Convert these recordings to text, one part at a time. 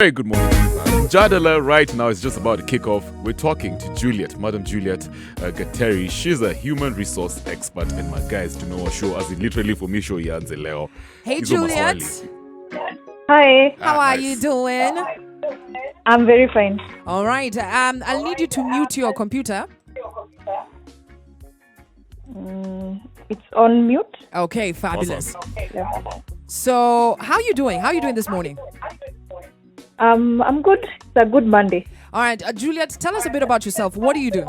Very good morning. Jadala right now is just about to kick off. We're talking to Juliet, Madam Juliet Gateri. She's a human resource expert, and my guys do know show as in literally for me show yanze leo. Hey Juliet, Hi, how are you doing? I'm very fine. All right, I'll need you to mute your computer. It's on mute. Okay, fabulous. Yeah. So, how are you doing? How are you doing this morning? I'm good. It's a good Monday. All right, Juliet, tell us a bit about yourself. What do you do?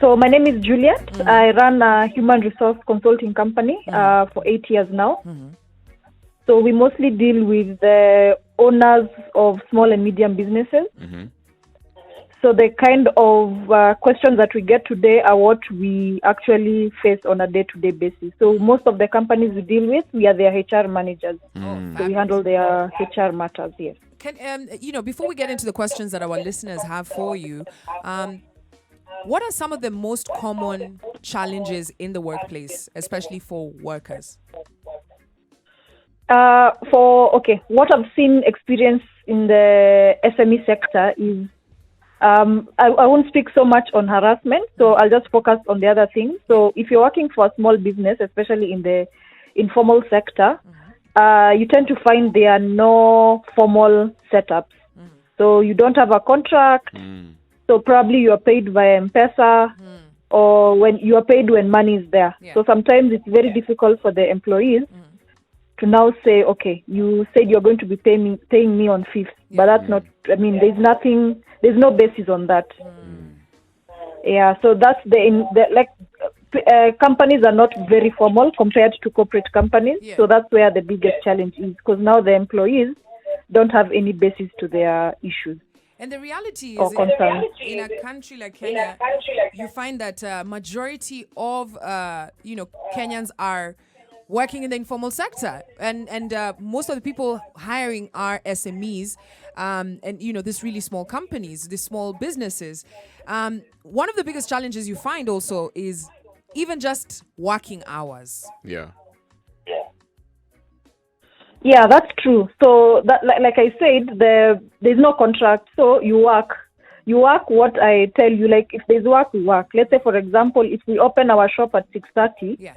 So my name is Juliet. I run a human resource consulting company for 8 years now. So we mostly deal with the owners of small and medium businesses. So the kind of questions that we get today are what we actually face on a day-to-day basis. So most of the companies we deal with, we are their HR managers. So we handle their HR matters, yes. Can before we get into the questions that our listeners have for you, what are some of the most common challenges in the workplace, especially for workers? What I've seen experience in the SME sector is I won't speak so much on harassment, so I'll just focus on the other things. So if you're working for a small business, especially in the informal sector, you tend to find there are no formal setups. So you don't have a contract, so probably you are paid via M-Pesa, or when you are paid when money is there. So sometimes it's very difficult for the employees to now say, okay, you said you're going to be paying me on 5th, but that's not, there's no basis on that. Yeah, so that's companies are not very formal compared to corporate companies. So that's where the biggest challenge is, because now the employees don't have any basis to their issues. And the reality is, in a country like Kenya, you find that majority of Kenyans are working in the informal sector, and most of the people hiring are SMEs, and these really small companies, these small businesses. One of the biggest challenges you find also is even just working hours. Yeah, that's true. So that, like I said, there's no contract, so you work what I tell you. Like if there's work, we work. Let's say, for example, if we open our shop at 6:30.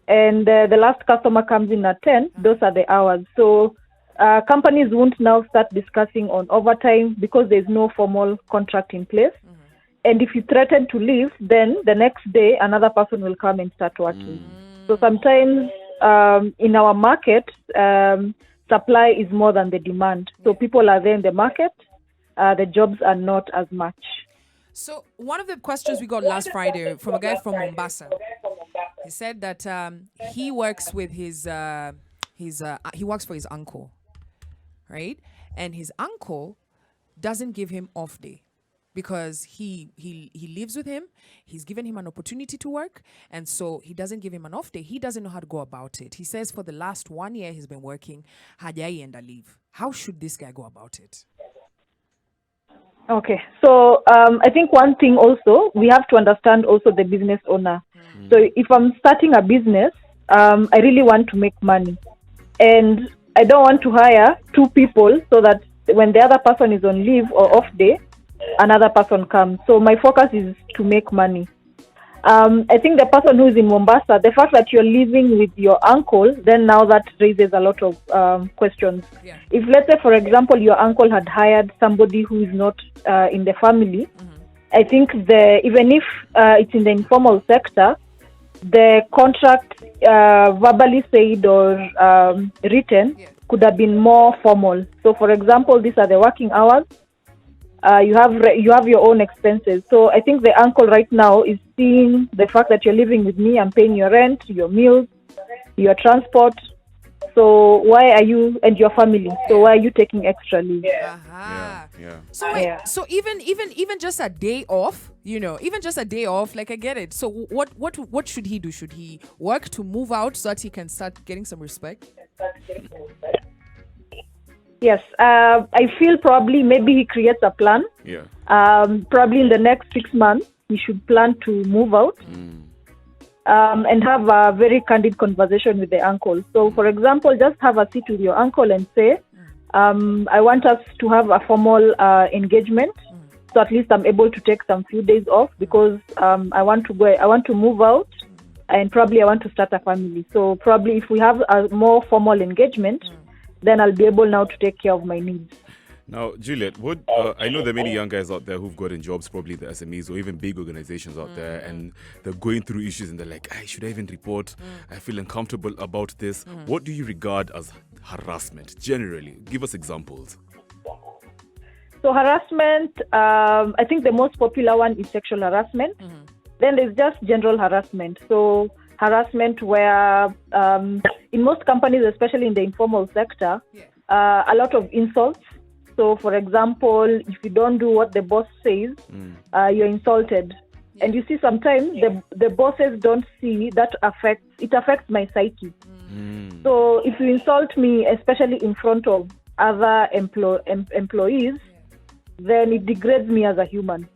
And the last customer comes in at 10, those are the hours. So companies won't now start discussing on overtime because there's no formal contract in place. And if you threaten to leave, then the next day another person will come and start working. So sometimes in our market, supply is more than the demand. So people are there in the market, the jobs are not as much. So one of the questions we got last Friday from a guy from Mombasa, he said that he works with he works for his uncle, right? And his uncle doesn't give him off day because he lives with him. He's given him an opportunity to work, and so he doesn't give him an off day. He doesn't know how to go about it. He says for the last 1 year he's been working, hajai enda leave. How should this guy go about it? Okay, so I think one thing also, we have to understand also the business owner. So if I'm starting a business, I really want to make money. And I don't want to hire two people so that when the other person is on leave or off day, another person comes. So my focus is to make money. I think the person who is in Mombasa, the fact that you're living with your uncle, then now that raises a lot of questions. If, let's say, for example, your uncle had hired somebody who is not in the family, I think even if it's in the informal sector, the contract verbally said or written could have been more formal. So, for example, these are the working hours. You have your own expenses. So I think the uncle right now is seeing the fact that you're living with me, I'm paying your rent, your meals, your transport. So why are you, and your family, so why are you taking extra leave? So wait, so even just a day off, even just a day off, like I get it. So what should he do? Should he work to move out so that he can start getting some respect? Yes, I feel probably maybe he creates a plan. Probably in the next 6 months, he should plan to move out and have a very candid conversation with the uncle. So, for example, just have a sit with your uncle and say, I want us to have a formal engagement. So at least I'm able to take some few days off because I want to move out, and probably I want to start a family. So probably if we have a more formal engagement, then I'll be able now to take care of my needs. Now, Juliet, I know there are many young guys out there who've gotten jobs, probably the SMEs or even big organizations out there, and they're going through issues and they're like, should I even report? I feel uncomfortable about this. What do you regard as harassment generally? Give us examples. So harassment, I think the most popular one is sexual harassment. Then there's just general harassment. So harassment where in most companies, especially in the informal sector, a lot of insults. So for example, if you don't do what the boss says, you're insulted. And you see sometimes the bosses don't see that affects my psyche. So if you insult me, especially in front of other employees, then it degrades me as a human.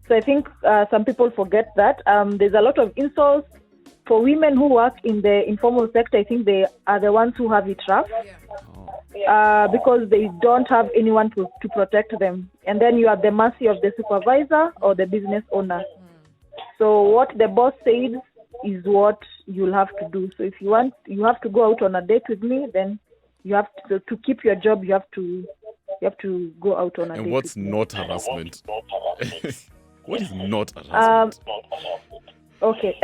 So I think some people forget that. There's a lot of insults. For women who work in the informal sector, I think they are the ones who have it rough because they don't have anyone to protect them. And then you are at the mercy of the supervisor or the business owner. So what the boss says is what you'll have to do. So if you have to go out on a date with me, then you have to keep your job. You have to go out on a date. And what's not harassment? What is not harassment? Okay.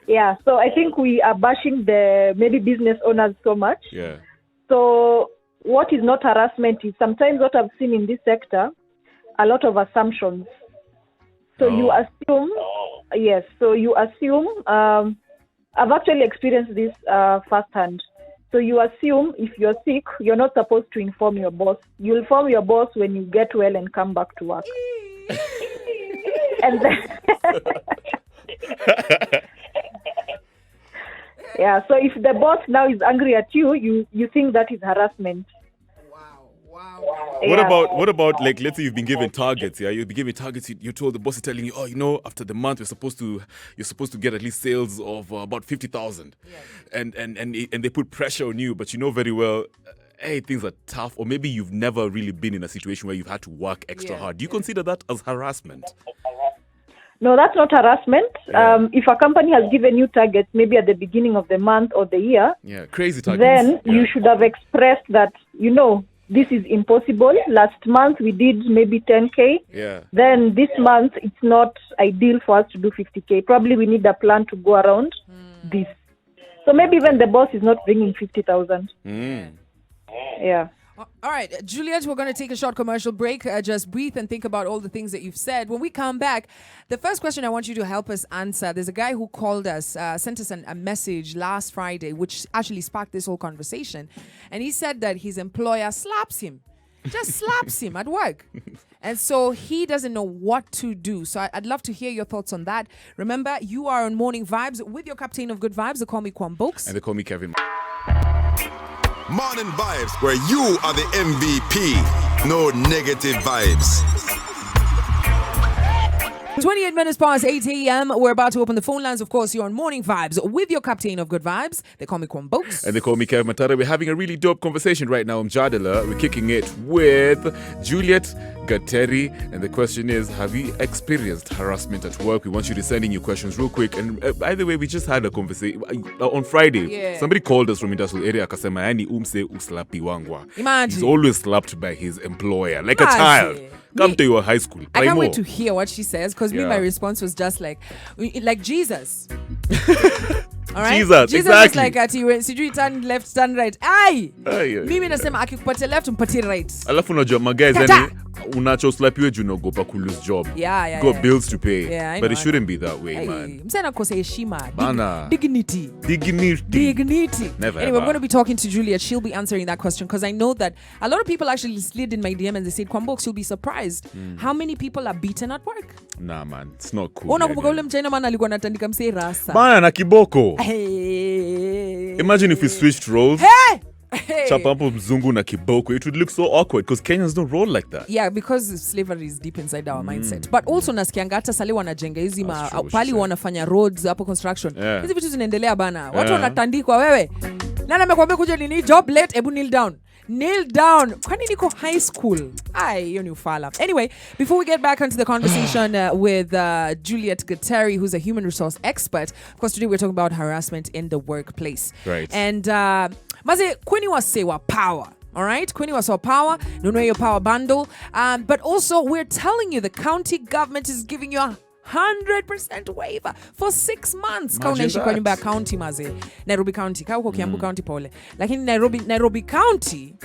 Yeah. So I think we are bashing the maybe business owners so much. Yeah. So what is not harassment is sometimes what I've seen in this sector, a lot of assumptions. So you assume, yes. So you assume. I've actually experienced this firsthand. So you assume if you're sick, you're not supposed to inform your boss. You'll inform your boss when you get well and come back to work. And then yeah, so if the boss now is angry at you, you think that is harassment. Wow. What about like, let's say you've been given targets, you've been given targets, you're told, the boss is telling you, after the month you're supposed to get at least sales of about 50,000. And they put pressure on you, but you know very well things are tough, or maybe you've never really been in a situation where you've had to work extra hard. Do you consider that as harassment? No, that's not harassment. If a company has given you targets, maybe at the beginning of the month or the year, crazy targets, then you should have expressed that, this is impossible. Last month we did maybe 10K. Then this month it's not ideal for us to do 50K. Probably we need a plan to go around this. So maybe even the boss is not bringing 50,000. Yeah. All right, Juliet, we're going to take a short commercial break. Just breathe and think about all the things that you've said. When we come back, the first question I want you to help us answer, there's a guy who called us, sent us a message last Friday, which actually sparked this whole conversation. And he said that his employer slaps him, just slaps him at work. And so he doesn't know what to do. So I'd love to hear your thoughts on that. Remember, you are on Morning Vibes with your captain of good vibes. They call me Kwambokes. And they call me Kevin. Morning Vibes, where you are the MVP. No negative vibes. 28 minutes past 8 a.m. We're about to open the phone lines. Of course, you're on Morning Vibes with your captain of good vibes. They call me Kwambokes. And they call me Kevin Matara. We're having a really dope conversation right now. I'm Jadala. We're kicking it with Juliet Gateri. And the question is, have you experienced harassment at work? We want you to send in your questions real quick. And by the way, we just had a conversation on Friday. Yeah. Somebody called us from industrial area. Akasema yani umse uslapi wangwa. Imagine. He's always slapped by his employer, like a child. Come to your high school. I can't wait to hear what she says, because my response was just like Jesus. All right? Jesus was exactly. like sijui turn left, turn right. Mimi nasema akikupatia left umpatie right. Alafu unajua magays yani unachoslapiwe juu unaogopa ku lose job. Got bills to pay. But it shouldn't be that way, man. Msana kose heshima. Dignity. Never. Anyway, we're going to be talking to Juliet. She'll be answering that question, because I know that a lot of people actually slid in my DM and they said, Kwambokes, you'll be surprised how many people are beaten at work. Nah, man, it's not cool. Unakumbuka ule mchina man alikuwa anatandika msee rasa. Bana na kiboko. Hey. Imagine if we switched roles. Hey. Chapapo mzungu na kiboko. It would look so awkward, because Kenyans don't roll like that. Yeah, because slavery is deep inside our mindset. But also nasikianga hata sale wanajenga hizi pali wanafanya roads hapo construction. Hizi vitu zinaendelea bana. Watu wanatandikwa wewe. Nani amekwambia kuja nini job late, ebu kneel down. nailed down. Kwani niko high school. Ay, hiyo ni ufala. Anyway, before we get back into the conversation with Juliet Gateri, who's a human resource expert, of course, today we're talking about harassment in the workplace. Right. And maze kweni wasewa power. All right, Queenie was our power. Nunue your power bundle. But also, we're telling you the county government is giving you a 100% waiver for 6 months. Kaunaishi kwa nyumba ya county maze. Nairobi County. Kauko Kiambu County pole. Lakini Nairobi County,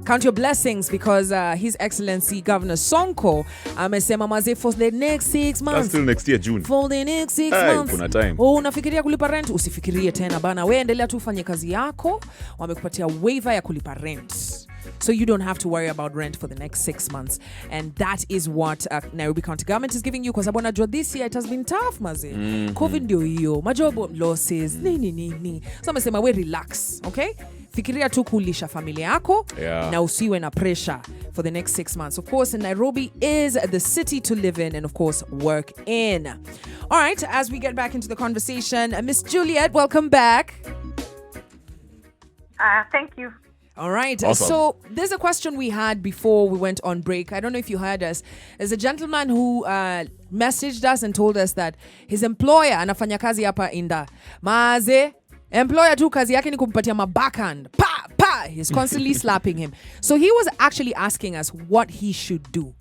count your blessings because His Excellency Governor Sonko amesema maze for the next 6 months. That's still next year, June. For the next 6 months. Kuna time. Unafikiria kulipa rent? Usifikirie tena bana. Wewe endelea tu ufanye kazi yako. Wamekupatia waiver ya kulipa rent. So you don't have to worry about rent for the next 6 months. And that is what Nairobi County government is giving you. Because abona this year it has been tough, maze. COVID ndio hiyo. Majob losses. Nini. So amesema we relax, okay? Fikiria tu kulisha familia yako na usiwe na pressure for the next 6 months. Of course, Nairobi is the city to live in and of course work in. All right, as we get back into the conversation, Miss Juliet, welcome back. Thank you. All right. Awesome. So there's a question we had before we went on break. I don't know if you heard us. There's a gentleman who messaged us and told us that his employer anafanya kazi hapa inda. Maze, employer tu kazi yake ni kumpatia backhand. Pa! He's constantly slapping him. So he was actually asking us what he should do.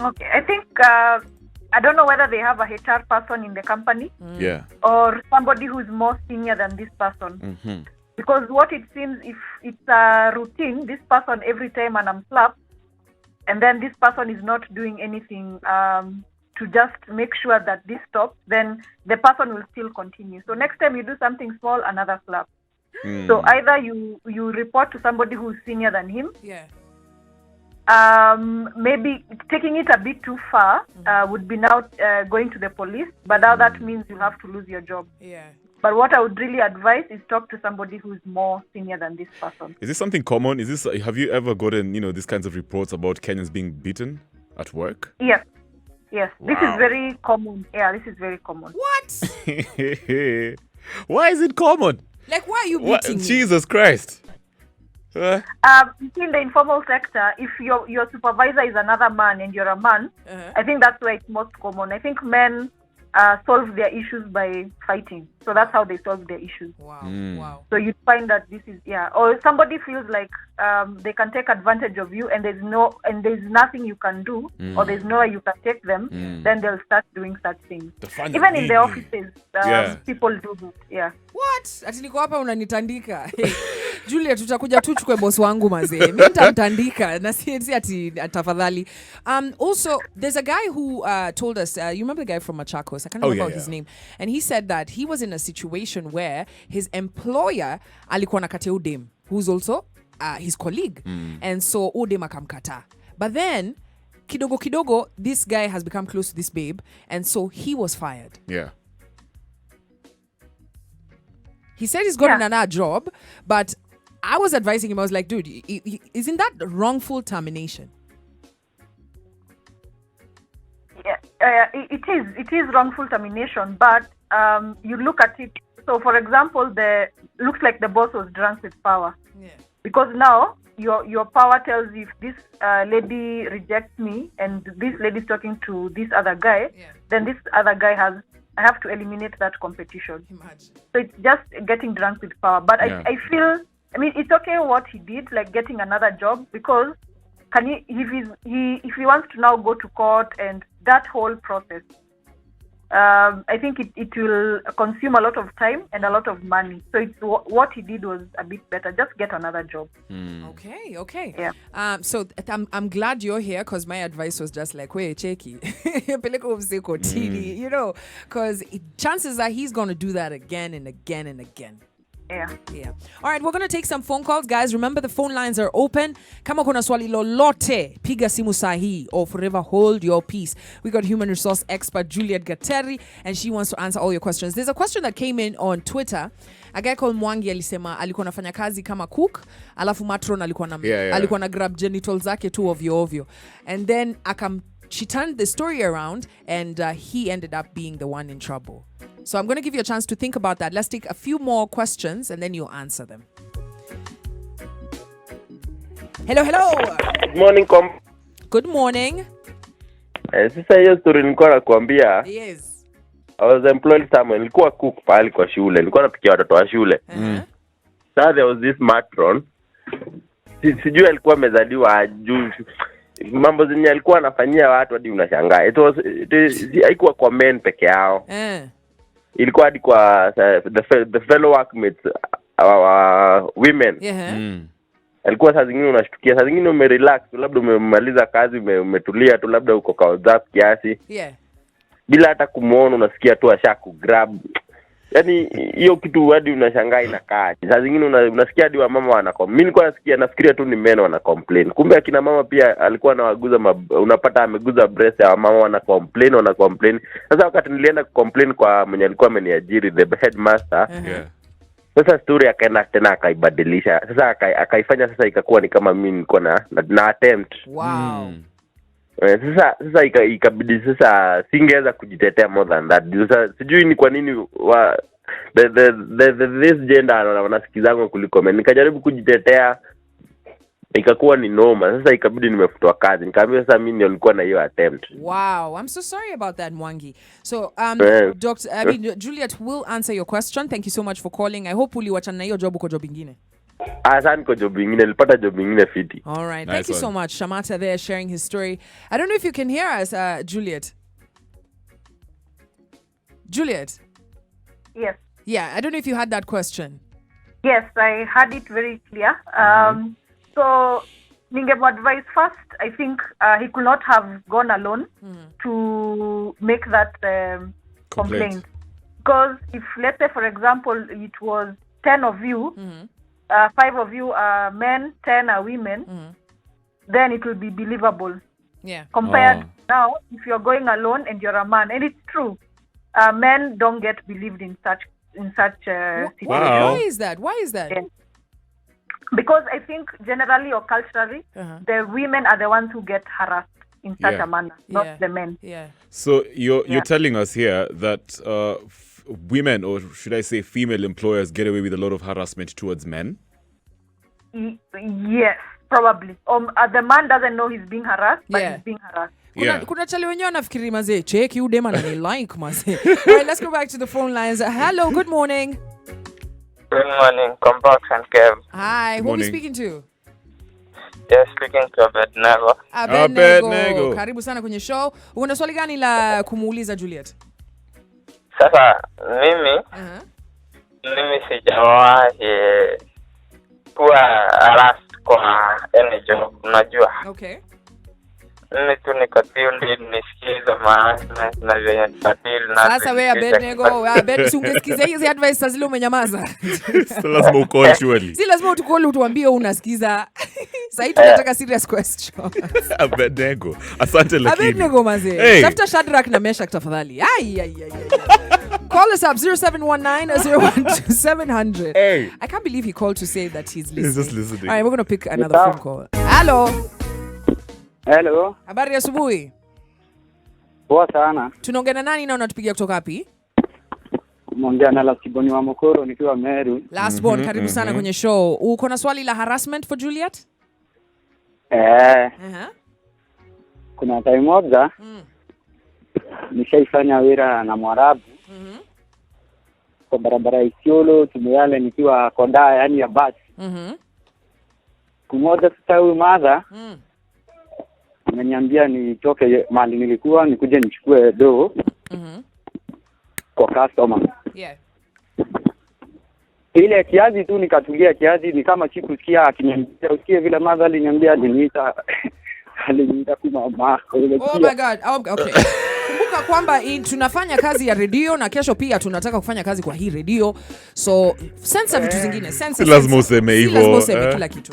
Okay, I think I don't know whether they have a HR person in the company Yeah. or somebody who's more senior than this person. Because what it seems, if it's a routine, this person every time and I'm slapped, and then this person is not doing anything to just make sure that this stops, then the person will still continue. So next time you do something small, another slap. So either you report to somebody who's senior than him. Yeah. Maybe taking it a bit too far would be now going to the police, but now that means you have to lose your job. Yeah. But what I would really advise is talk to somebody who's more senior than this person. Is this something common? Have you ever gotten, these kinds of reports about Kenyans being beaten at work? Yes. This Wow. is very common. Yeah, this is very common. What? Why is it common? Like, why are you beating me? Jesus Christ. In the informal sector, if your supervisor is another man and you're a man, I think that's where it's most common. I think men solve their issues by fighting. So that's how they solve their issues. Wow. So you find that this is, or somebody feels like they can take advantage of you and there's nothing you can do, or there's no way you can take them, then they'll start doing such things. Even in the offices, people do this. Yeah. What? Ati niko hapa unanitandika. Julia, tutakuja tu chukue boss wangu mazee. Mimi nitamtandika na si ati tafadhali. Also, there's a guy who told us, you remember the guy from Machakos? I can't remember his name. And he said that he was in a situation where his employer alikuwa nakatia udem, who's also his colleague. And so udem akamkata. But then kidogo this guy has become close to this babe, and so he was fired. Yeah. He said he's gotten another job, but I was advising him. I was like, dude, isn't that wrongful termination? Yeah, it is wrongful termination, but you look at it. So, for example, looks like the boss was drunk with power. Yeah. Because now your power tells you if this lady rejects me and this lady is talking to this other guy, then this other guy I have to eliminate that competition. Imagine. So it's just getting drunk with power. But I feel, it's okay what he did, like getting another job, because if he wants to now go to court and that whole process, I think it will consume a lot of time and a lot of money. So it's what he did was a bit better. Just get another job. Okay. Yeah. So I'm glad you're here, because my advice was just like, wait, cheki, because chances are he's going to do that again and again and again. Yeah. All right, we're going to take some phone calls, guys. Remember, the phone lines are open. Kama kuna swali lolote, piga simu sahi, or forever hold your peace. We got human resource expert Juliet Gateri, and she wants to answer all your questions. There's a question that came in on Twitter. A guy called Mwangi alisema alikuwa nafanya kazi kama cook, alafu matron alikuwa na grab genitals zake tu ovyo. And then she turned the story around, and he ended up being the one in trouble. So I'm going to give you a chance to think about that. Let's take a few more questions and then you'll answer them. Hello. Good morning, Good morning. Sasa hiyo story nilikuwa nakuambia. Yes. I was employed somewhere. Nilikuwa cook pale kwa shule. Nilikuwa napikia watoto wa shule. So there was this matron. Sijui alikuwa amezaliwa juu. Mambo zenye alikuwa anafanyia watu hadi unashangaa. Haikuwa kwa men peke yao. Ilikuwa hadi kwa the fellow workmates, women. Alikuwa saa zingine unashtukia, saa zingine umerelax, labda umemaliza kazi, umetulia tu, labda uko kwa WhatsApp kiasi. Bila hata kumuona unasikia tu ashakugrab. Yaani hiyo kitu hadi unashangaa inakaa. Saa zingine unasikia hadi wa mama mimi nilikuwa nafikiria tu ni men wana complain. Kumbe akina mama pia alikuwa anawaguza unapata ameguza breast ya mama wana complain. Sasa wakati nilienda complain kwa mwenye alikuwa ameniajiri, the headmaster. Sasa story akaenda tena akaibadilisha. Sasa akaifanya sasa ikakuwa ni kama mimi nilikuwa na attempt. Wow. Sasa ikabidi sasa singeweza kujitetea more than that. Sasa sijui ni kwa nini this gender wanasikizangu kuliko mimi. Nikajaribu kujitetea ikakuwa ni noma. Sasa ikabidi nimefutwa kazi. Nikamwambia sasa mimi nilikuwa na hiyo attempt. Wow, I'm so sorry about that, Mwangi. So Juliet will answer your question. Thank you so much for calling. I hope uliwachana na hiyo job uko job ingine. Sasa niko job ingine, nilipata job ingine fiti. All right. Thank you so much. Shamata there sharing his story. I don't know if you can hear us, Juliet. Juliet? Yes. Yeah, I don't know if you had that question. Yes, I had it very clear. So, Ningem advice first, I think he could not have gone alone to make that complaint. Because if, let's say, for example, it was 10 of you, 5 of you are men, 10 are women, then it will be believable. Yeah. Compared now, if you're going alone and you're a man, and it's true, men don't get believed in such situation. Why is that? Yeah. Because I think generally or culturally, the women are the ones who get harassed in such a manner, not the men. Yeah. So you're telling us here that women, or should I say female employers, get away with a lot of harassment towards men? Yes, probably. The man doesn't know he's being harassed, but he's being harassed. Kuna chali wenyewe nafikiri mazee cheki udema na ni like mazee. All right, let's go back to the phone lines. Hello, good morning. Good morning, Combox and Kev. Hi, who are we speaking to? Yes, speaking to Abednego. Abednego. Karibu sana kwenye show. Uko na swali gani la kumuuliza Juliet? Sasa mimi sijawahi kuwa harassed kwa any job, unajua. Okay. Mimi tu niko tuned nisikize maana na vyenye tafadhali na. Sasa wewe Abednego, ungesikiza hizi advice zile umenyamaza. So lazima ucall surely. Si lazima utukole utuambie unasikiza. Sasa tunataka serious question. Abednego. Asante lakini. Abednego mazee. Tafuta Shadrack na Meshach tafadhali. Call us up 0719-012-700. Hey. I can't believe he called to say that he's listening. He's just listening. All right, we're going to pick another phone call. Hello. Habari ya asubuhi. Poa sana. Tunaongea na nani na unatupigia kutoka wapi? Mwongea na Lasboni wa Mokoro nikiwa Meru. Lasboni, karibu sana kwenye show. Uko na swali la harassment for Juliet? Kuna time moja nishaifanya wira na Mwarabu kwa barabara Isiolo Tumeyale nikiwa Konda, yani ya basi. Kumoja sasa huyu madha ameniambia nitoke mahali nilikuwa nikuje nichukue do kwa customer. Ile kiazi tu nikatulia kiazi, ni kama sikusikia akiniambia usikie vile madha aliniambia aliniita kwa mama. Oh my God. Okay. Kumbuka kwamba tunafanya kazi ya radio na kesho pia tunataka kufanya kazi kwa hii radio. So sensa vitu zingine, sensa. Lazima useme hivyo. Lazima useme kila kitu,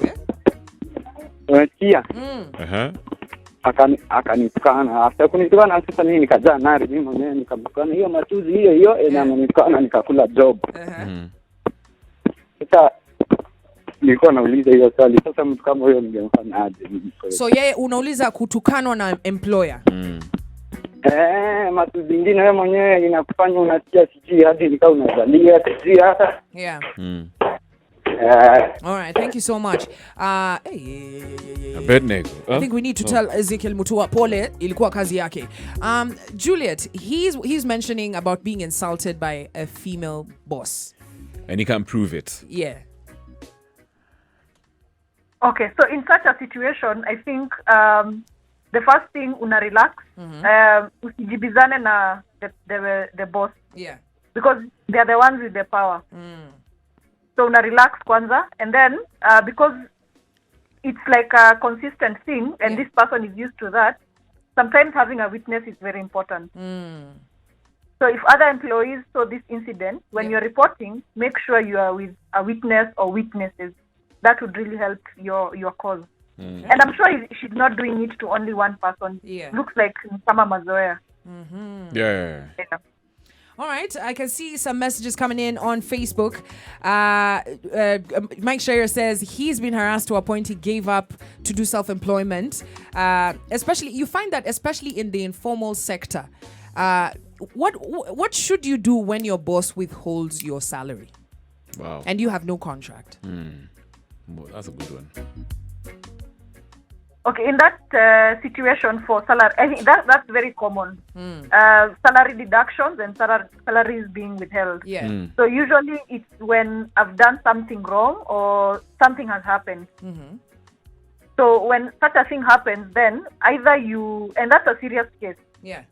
Unasikia? Akanitukana. After kunitukana sasa mimi nikajaa nari mimi mwenyewe nikamtukana hiyo matuzi hiyo inanitukana nikakula job. Sasa nilikuwa nauliza hiyo swali, sasa mtu kama huyo ningemfanya aje? So yeye unauliza kutukanwa na employer. Matuzi zingine wewe mwenyewe inakufanya unasikia siji hadi nikao unazalia siji hata. All right, thank you so much. Abednego. I think we need to tell Ezekiel Mutua pole ilikuwa kazi yake. Juliet, he's mentioning about being insulted by a female boss. And he can't prove it. Yeah. Okay, so in such a situation, I think the first thing, una relax. Usijibizane na the boss. Yeah. Because they are the ones with the power. So una relax kwanza, and then because it's like a consistent thing, and this person is used to that, sometimes having a witness is very important. So if other employees saw this incident, when you're reporting, make sure you are with a witness or witnesses. That would really help your cause. And I'm sure she's not doing it to only one person. Yeah. Looks like Sama Mazoea. Yeah. All right, I can see some messages coming in on Facebook. Mike Scherer says he's been harassed to a point he gave up to do self-employment. Especially, you find that especially in the informal sector. What should you do when your boss withholds your salary? Wow. And you have no contract? Well, that's a good one. Okay, in that situation for salary, I think that's very common. Salary deductions and salaries being withheld. Yeah. So usually it's when I've done something wrong or something has happened. So when such a thing happens, then either and that's a serious case. Yeah.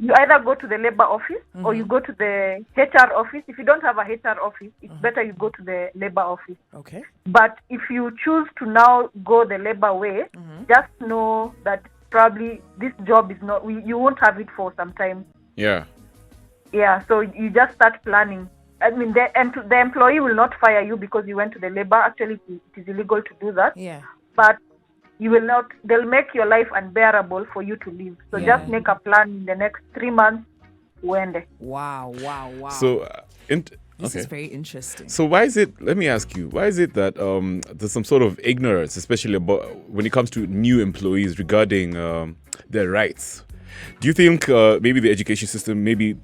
You either go to the labor office or you go to the HR office. If you don't have a HR office, it's better you go to the labor office. Okay. But if you choose to now go the labor way, just know that probably this job is not, you won't have it for some time. Yeah. Yeah, so you just start planning. I mean, the employee will not fire you because you went to the labor. Actually, it is illegal to do that. Yeah. But you will not, they'll make your life unbearable for you to live. So just make a plan in the next 3 months. Uende. Wow. So, This is very interesting. So why is it, let me ask you, why is it that there's some sort of ignorance, especially about when it comes to new employees regarding their rights? Do you think maybe the education system, we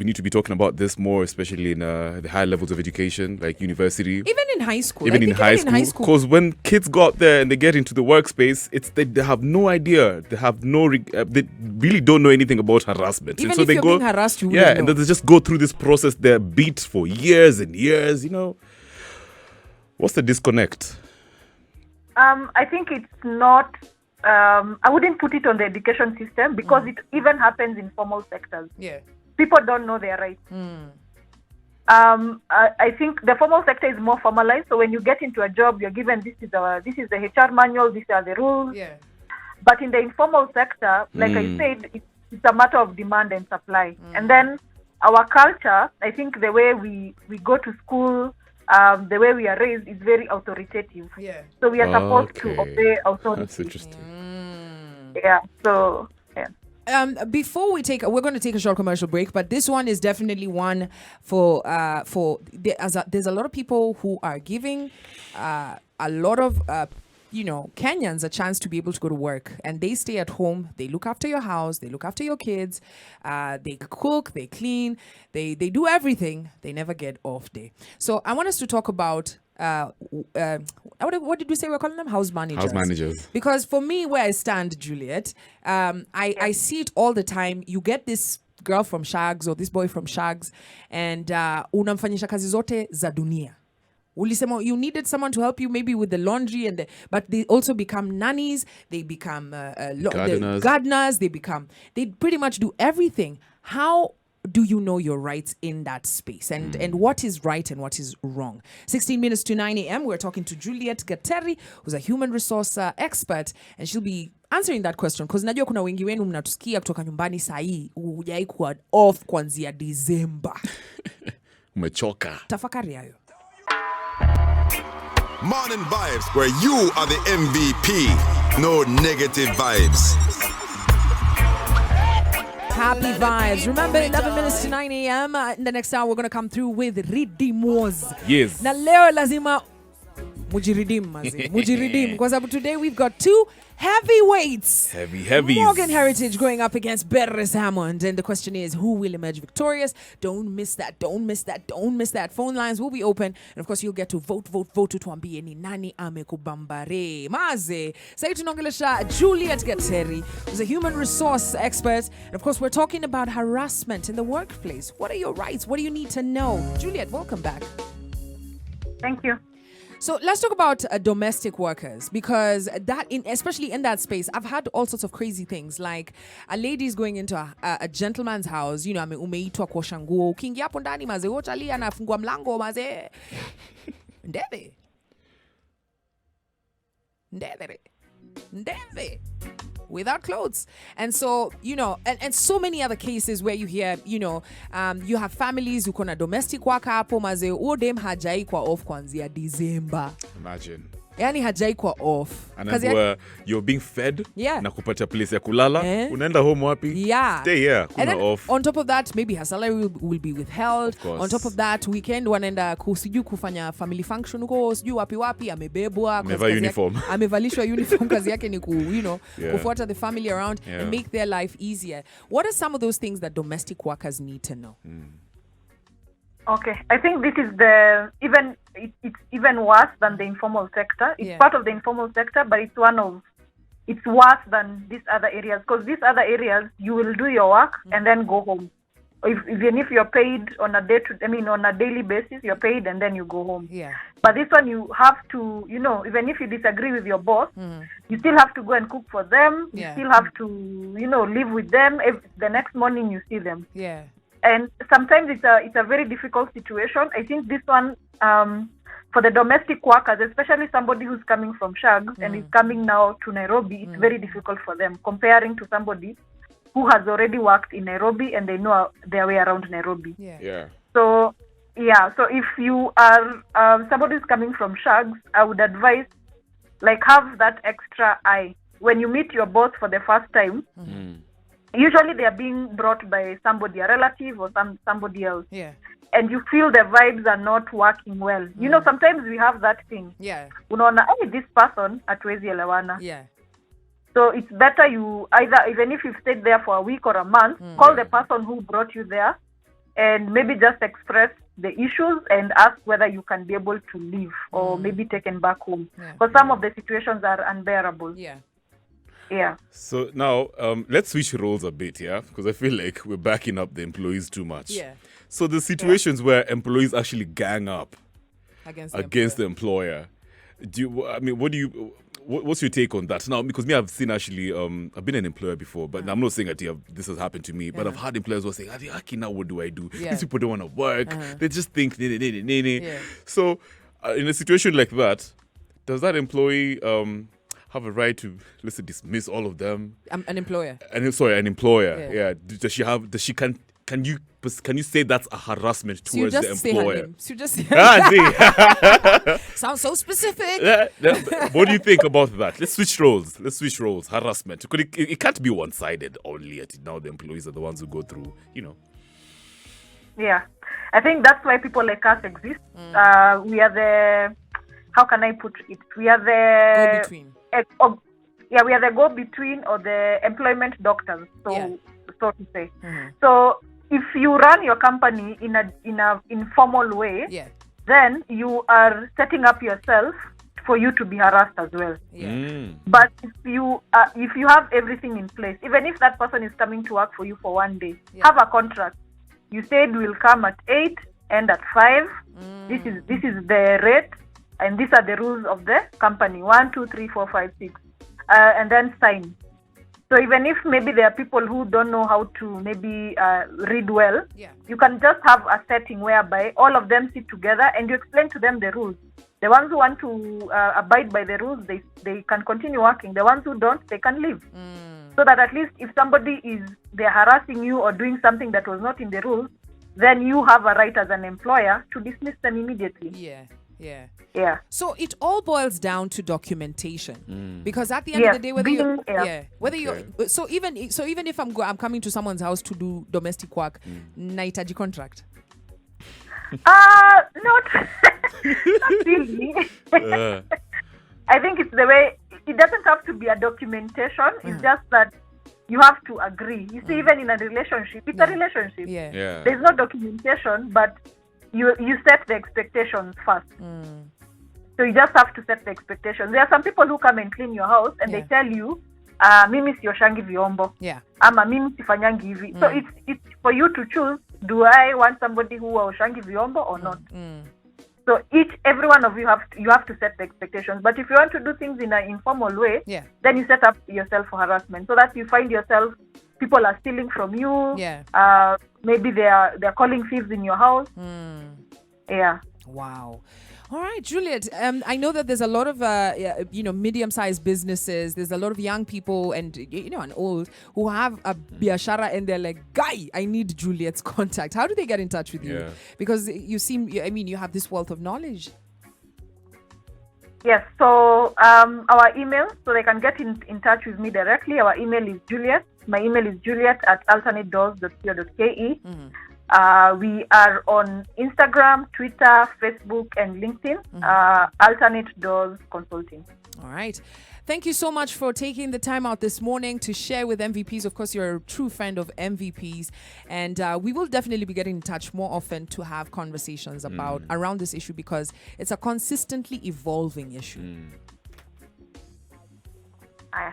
need to be talking about this more, especially in the higher levels of education, like university. Even in high school. Even in high school. Because when kids go out there and they get into the workspace, they have no idea. They have they really don't know anything about harassment. Even and so if they you're go, being harassed, you yeah, wouldn't and know. then they just go through this process. They're beat for years and years, What's the disconnect? I think it's not, I wouldn't put it on the education system because it even happens in formal sectors. Yeah. People don't know their rights. I think the formal sector is more formalized. So when you get into a job, you're given this is the HR manual, these are the rules. Yeah. But in the informal sector, like I said, it's a matter of demand and supply. And then our culture, I think the way we go to school, the way we are raised is very authoritative. Yeah. So we are supposed to obey authority. That's interesting. Yeah. So yeah. Before we're going to take a short commercial break, but this one is definitely one for there's a lot of people who are giving a lot of Kenyans a chance to be able to go to work, and they stay at home. They look after your house, they look after your kids, they cook, they clean, they do everything. They never get off day. So I want us to talk about what did we say we're calling them? House managers. House managers. Because for me, where I stand, Juliet, I see it all the time. You get this girl from Shags or this boy from Shags, and unamfanyisha kazi zote za dunia. Ulisema you needed someone to help you maybe with the laundry, but they also become nannies. They become gardeners. They pretty much do everything. How do you know your rights in that space and what is right and what is wrong? 16 minutes to 9 a.m. We're talking to Juliet Gateri, who's a human resource expert, and she'll be answering that question because najua kuna wengi wenu mnatusikia kutoka nyumbani sahi hujai kuwa off kuanzia December. Umechoka. Tafakari hayo. Morning vibes, where you are the MVP. No negative vibes. Happy vibes. Remember, 11 minutes to 9 a.m. In the next hour, we're going to come through with Ridimos. Yes. Na leo lazima Mujiridim, mazi. Mujiridim. Because today we've got two heavyweights. Heavy. Morgan Heritage going up against Beres Hammond. And the question is, who will emerge victorious? Don't miss that. Phone lines will be open. And of course, you'll get to vote to tuambie ni nani amekubambare. Maze. Say to Nongelesha Juliet Gateri, who's a human resource expert. And of course, we're talking about harassment in the workplace. What are your rights? What do you need to know? Juliet, welcome back. Thank you. So let's talk about domestic workers, because especially in that space, I've had all sorts of crazy things. Like a lady's going into a gentleman's house, umeitwa kuosha nguo, ukiingia hapo ndani maze, wochali anafungua mlango maze. Ndeve. Without clothes. And so, and so many other cases where you hear, you have families who kona domestic worker hapo maze, dem hajai kwa off kwanzia December. Imagine. Yani hajai kwa off. And then you're being fed. Yeah. Na kupata place ya kulala. Unaenda home wapi? Yeah. Stay here. And then off. On top of that, maybe her salary will be withheld. Of course. On top of that, weekend wanaenda kufanya family function huko, sijui wapi amebebwa. Amevaa uniform. Amevalishwa uniform, kazi yake ni kufuata the family around and make their life easier. What are some of those things that domestic workers need to know? Okay, I think this is it's even worse than the informal sector. It's part of the informal sector, but it's worse than these other areas, because these other areas you will do your work and then go home. Even if you're paid on a daily basis, you're paid and then you go home. Yeah. But this one you have to, even if you disagree with your boss, you still have to go and cook for them. You still have to, live with them. The next morning you see them. Yeah. And sometimes it's a very difficult situation. I think this one, for the domestic workers, especially somebody who's coming from Shag and is coming now to Nairobi, it's very difficult for them, comparing to somebody who has already worked in Nairobi and they know their way around Nairobi. Yeah. So if you are somebody who's coming from Shags, I would advise, have that extra eye. When you meet your boss for the first time, usually they are being brought by somebody, a relative or somebody else. Yeah. And you feel the vibes are not working well. Sometimes we have that thing. Yeah. Unaona, this person hatuwezi elewana. Yeah. So it's better you either, even if you've stayed there for a week or a month, call the person who brought you there and maybe just express the issues and ask whether you can be able to leave or maybe taken back home. Because some of the situations are unbearable. Yeah. Yeah. So now, let's switch roles a bit, yeah? Because I feel like we're backing up the employees too much. Yeah. So the situations where employees actually gang up Against the employer. What's your take on that? Now, because I've seen actually, I've been an employer before, but I'm not saying that this has happened to me, but I've had employers who are saying, Aki, now what do I do? Yeah. These people don't want to work. They just think, Yeah. So, in a situation like that, does that employee have a right to, let's say, dismiss all of them? An employer. An employer. Yeah. Can you say that's a harassment towards the employer? You just See. sounds so specific. What do you think about that? Let's switch roles. Harassment. It can't be one-sided only. Now the employees are the ones who go through, Yeah. I think that's why people like us exist. We are the, how can I put it? We are the Go-between. We are the go-between or the employment doctors, so to say. So if you run your company in a informal way, then you are setting up yourself for you to be harassed as well. But if you have everything in place, even if that person is coming to work for you for one day, have a contract. You said we'll come at 8 and at 5. This is the rate, and these are the rules of the company. 1, 2, 3, 4, 5, 6, and then sign. So even if maybe there are people who don't know how to maybe read well, you can just have a setting whereby all of them sit together and you explain to them the rules. The ones who want to abide by the rules, they can continue working. The ones who don't, they can leave. So that at least if somebody they're harassing you or doing something that was not in the rules, then you have a right as an employer to dismiss them immediately. Yeah. So it all boils down to documentation, because at the end of the day, even if I'm coming to someone's house to do domestic work, nahitaji contract. Not really. I think it's the way. It doesn't have to be a documentation. It's just that you have to agree. You see, even in a relationship, it's a relationship. Yeah. There's no documentation, but you set the expectations first. So you just have to set the expectations. There are some people who come and clean your house and they tell you, mimi sioshangi vyombo. Ama mimi sifanyangi hivi. So it's for you to choose, do I want somebody who oshangi vyombo or not? So every one of you have to set the expectations. But if you want to do things in an informal way, then you set up yourself for harassment. So that you find yourself, people are stealing from you. Maybe they're calling thieves in your house. Yeah. Wow. All right, Juliet. I know that there's a lot of medium-sized businesses. There's a lot of young people and and old who have a biashara and they're like, "Guy, I need Juliet's contact." How do they get in touch with you? Because you have this wealth of knowledge. Yes. So our email, so they can get in touch with me directly. Our email is Juliet. My email is juliet@alternatedoors.co.ke. We are on Instagram, Twitter, Facebook, and LinkedIn. Alternate Doors Consulting. All right. Thank you so much for taking the time out this morning to share with MVPs. Of course, you're a true friend of MVPs. And we will definitely be getting in touch more often to have conversations around this issue because it's a consistently evolving issue.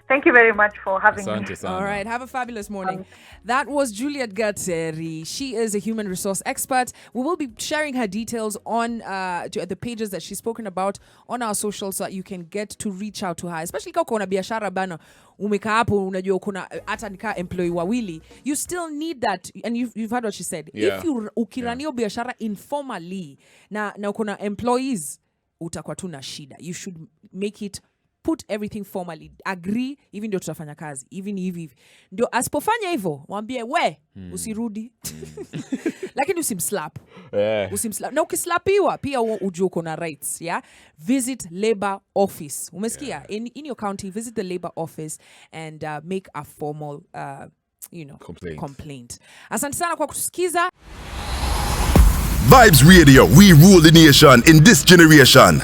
Thank you very much for having me. All right. Have a fabulous morning. That was Juliet Gateri. She is a human resource expert. We will be sharing her details on the pages that she's spoken about on our socials so that you can get to reach out to her. Especially kama kuna biashara bana umekaa hapo unajua kuna hata nika employee wawili. You still need that and you've heard what she said. If you ukiranio biashara informally na kuna employees utakuwa tu na shida. You should make it put everything formally, agree, even ndio tutafanya kazi, even hivi. Ndio asipofanya hivyo, mwambie usirudi. Lakini usimslap. Usimslap. Na ukislapiwa pia ujue uko na rights, Visit labor office. Umesikia? In your county, visit the labor office and make a formal complaint. Asante sana kwa kusikiza. Vibes Radio, we rule the nation in this generation.